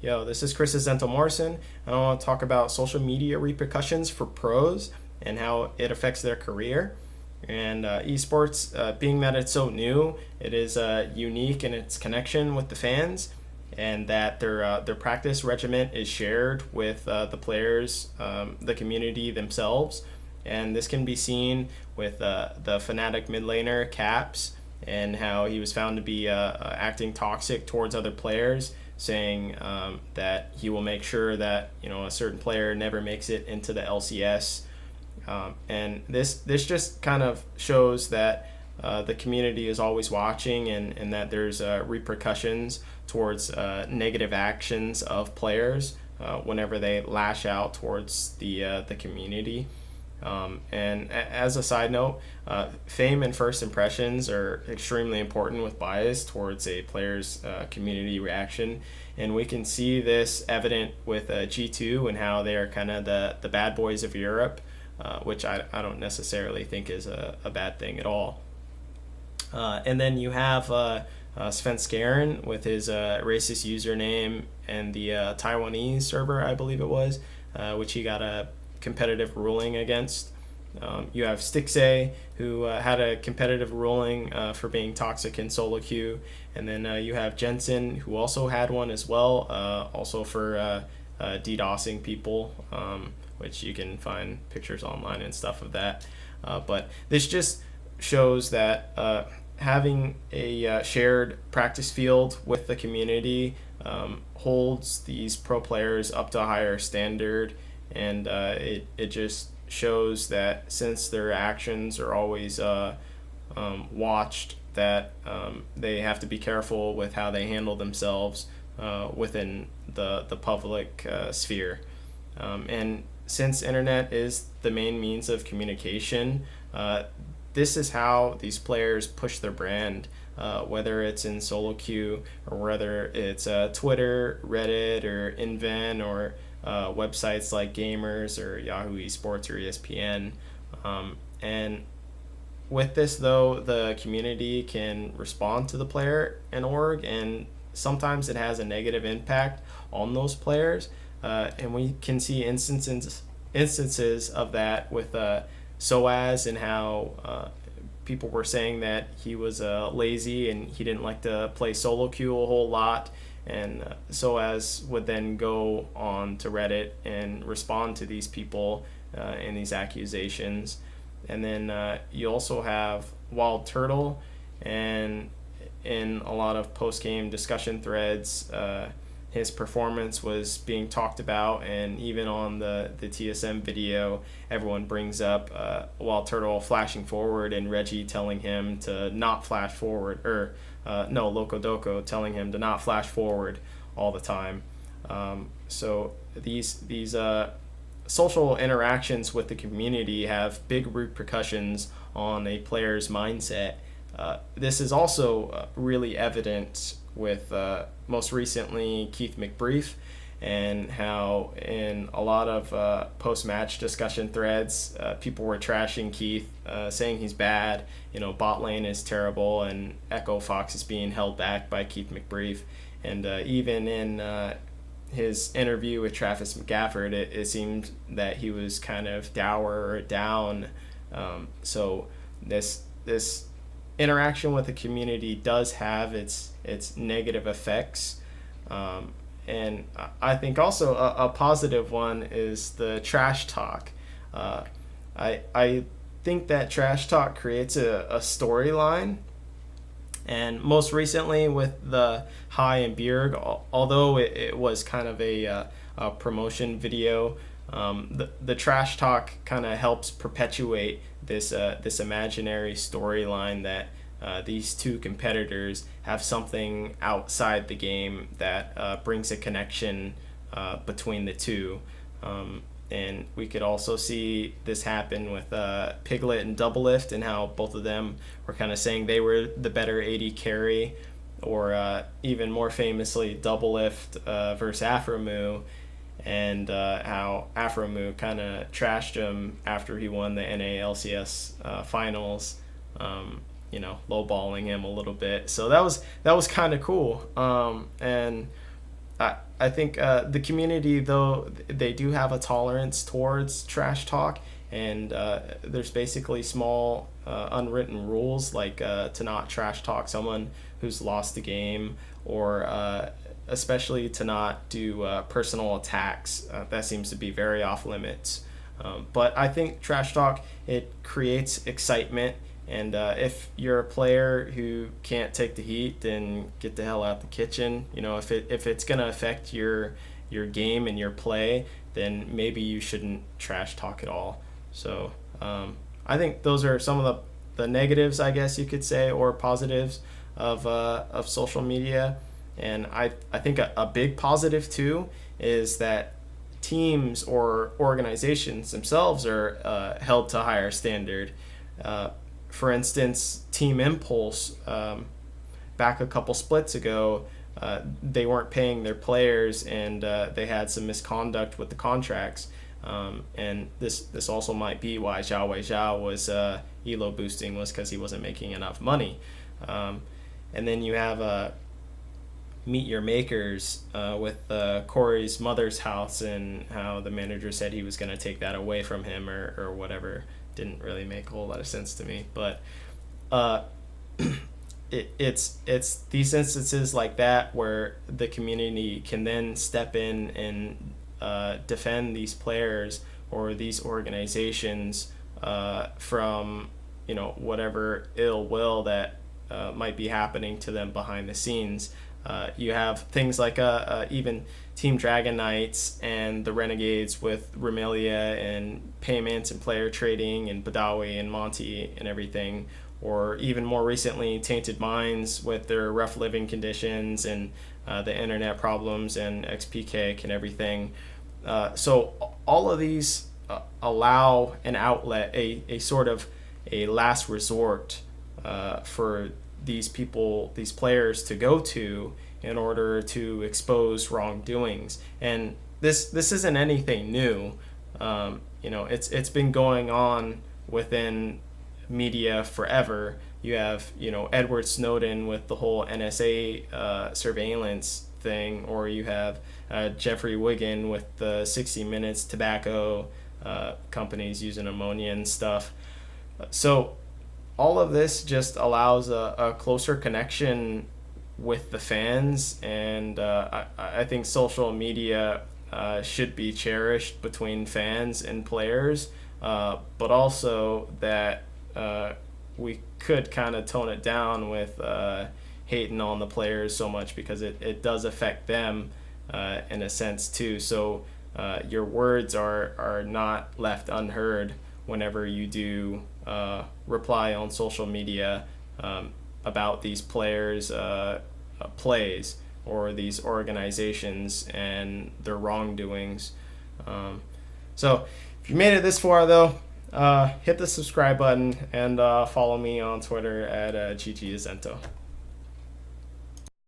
Yo, this is Chris Izento Morrison. I want to talk about social media repercussions for pros and how it affects their career. And esports, being that it's so new, it is unique in its connection with the fans, and that their practice regimen is shared with the players, the community themselves. And this can be seen with the Fnatic mid laner Caps, and how he was found to be acting toxic towards other players, saying that he will make sure that a certain player never makes it into the LCS. And this just kind of shows that the community is always watching, and that there's repercussions towards negative actions of players whenever they lash out towards the community. And as a side note, fame and first impressions are extremely important with bias towards a player's community reaction. And we can see this evident with G2 and how they are kind of the bad boys of Europe, which I don't necessarily think is a bad thing at all. And then you have Sven Skaren with his racist username and the Taiwanese server, I believe it was, which he got a competitive ruling against. You have Stixay, who had a competitive ruling for being toxic in solo queue, and then you have Jensen, who also had one as well, also for DDoSing people, which you can find pictures online and stuff of that. But this just shows that having a shared practice field with the community holds these pro players up to a higher standard. And it just shows that since their actions are always watched, that they have to be careful with how they handle themselves within the public sphere. And since internet is the main means of communication, this is how these players push their brand, whether it's in solo queue or whether it's Twitter, Reddit, or Inven, or websites like Gamers or Yahoo Esports or ESPN. And with this, though, the community can respond to the player and org, and sometimes it has a negative impact on those players. And we can see instances of that with SOAS, and how people were saying that he was lazy and he didn't like to play solo queue a whole lot. And SOAS would then go on to Reddit and respond to these people and these accusations. And then you also have Wild Turtle, and in a lot of post-game discussion threads, his performance was being talked about, and even on the TSM video, everyone brings up Wild Turtle flashing forward and Reggie telling him to not flash forward, or Loco Doco telling him to not flash forward all the time. So these social interactions with the community have big repercussions on a player's mindset. This is also really evident with most recently Keith McBrief, and how in a lot of post-match discussion threads, people were trashing Keith, saying he's bad, bot lane is terrible, and Echo Fox is being held back by Keith McBrief. And even in his interview with Travis McGafford, it seemed that he was kind of dour or down. So this interaction with the community does have its negative effects. And I think also a positive one is the trash talk. I think that trash talk creates a storyline. And most recently with the High and Bjerg, although it was kind of a promotion video, the trash talk kind of helps perpetuate this imaginary storyline that these two competitors have something outside the game that brings a connection between the two. And we could also see this happen with Piglet and Doublelift, and how both of them were kind of saying they were the better AD carry, or even more famously, Doublelift versus Afromoo, and how Afromoo kind of trashed him after he won the NALCS finals, lowballing him a little bit. So that was kind of cool. And I think the community, though, they do have a tolerance towards trash talk, and there's basically small unwritten rules like to not trash talk someone who's lost the game, or especially to not do personal attacks. That seems to be very off limits. But I think trash talk, it creates excitement, and if you're a player who can't take the heat, then get the hell out the kitchen. If it's gonna affect your game and your play, then maybe you shouldn't trash talk at all. So I think those are some of the negatives, I guess you could say, or positives of social media. And I think a big positive too is that teams or organizations themselves are held to a higher standard. For instance, Team Impulse, back a couple splits ago, they weren't paying their players, and they had some misconduct with the contracts. And this also might be why Zhao Weizhao was elo boosting, was because he wasn't making enough money. And then you have Meet Your Makers with Corey's mother's house, and how the manager said he was going to take that away from him, or whatever. Didn't really make a whole lot of sense to me. But it's these instances like that where the community can then step in and defend these players or these organizations from whatever ill will that might be happening to them behind the scenes. You have things like even Team Dragon Knights and the Renegades with Remelia and payments and player trading and Badawi and Monty and everything, or even more recently Tainted Minds with their rough living conditions and the internet problems and XP cake and everything. So all of these allow an outlet, a sort of a last resort for these people, these players, to go to in order to expose wrongdoings. And this isn't anything new. It's been going on within media forever. You have Edward Snowden with the whole NSA surveillance thing, or you have Jeffrey Wiggin with the 60 Minutes tobacco companies using ammonia and stuff. So all of this just allows a closer connection with the fans, and I think social media should be cherished between fans and players, but also that we could kind of tone it down with hating on the players so much, because it does affect them in a sense too. So your words are not left unheard whenever you do reply on social media about these players' plays or these organizations and their wrongdoings. So if you made it this far, though, hit the subscribe button and follow me on Twitter at GG Izento.